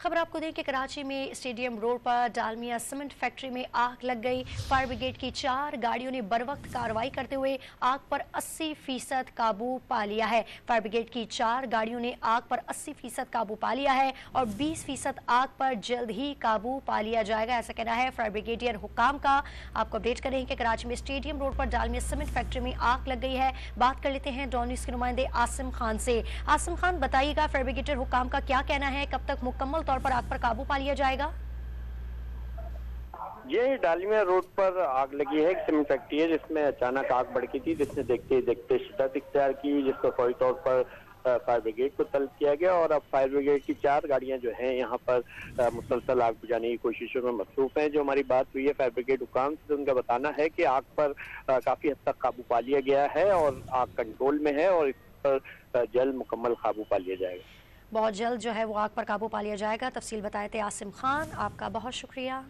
खबर आपको दें कि कराची में स्टेडियम रोड पर डालमिया सीमेंट फैक्ट्री में आग लग गई। फायर ब्रिगेड की 4 गाड़ियों ने बरवक्त कार्रवाई करते हुए आग पर 80% काबू पा लिया है। फायर ब्रिगेड की 4 गाड़ियों ने आग पर 80% काबू पा लिया है और 20% आग पर जल्द ही काबू पा लिया जाएगा, ऐसा कहना है फायर ब्रिगेडियर हुकाम का। आपको अपडेट करें कि कराची में स्टेडियम रोड पर डालमिया सीमेंट फैक्ट्री में आग लग गई है। बात कर लेते हैं डॉन न्यूज़ के नुमाइंदे आसिम खान से। आसिम खान, बताइएगा फायर ब्रिगेडियर हुकाम का क्या कहना है, कब तक मुकम्मल तौर पर आग पर काबू पा लिया जाएगा? ये डालमिया रोड पर आग लगी है। एक सीमेंट फैक्ट्री है जिसमें अचानक आग भड़की थी, जिसने देखते देखते शिद्दत इख्तियार की, जिसको फौरी तौर पर फायर ब्रिगेड को तलब किया गया और अब फायर ब्रिगेड की 4 गाड़ियां जो हैं यहाँ पर मुसलसल आग बुझाने की कोशिशों में मसरूफ हैं। जो हमारी बात हुई है फायर ब्रिगेड हुकाम से, उनका बताना है कि आग पर काफी हद तक काबू पा लिया गया है और आग कंट्रोल में है और इस पर जल्द मुकम्मल काबू पा लिया जाएगा। बहुत जल्द जो है वो आग पर काबू पा लिया जाएगा। तफसील बताए थे आसिम खान, आपका बहुत शुक्रिया।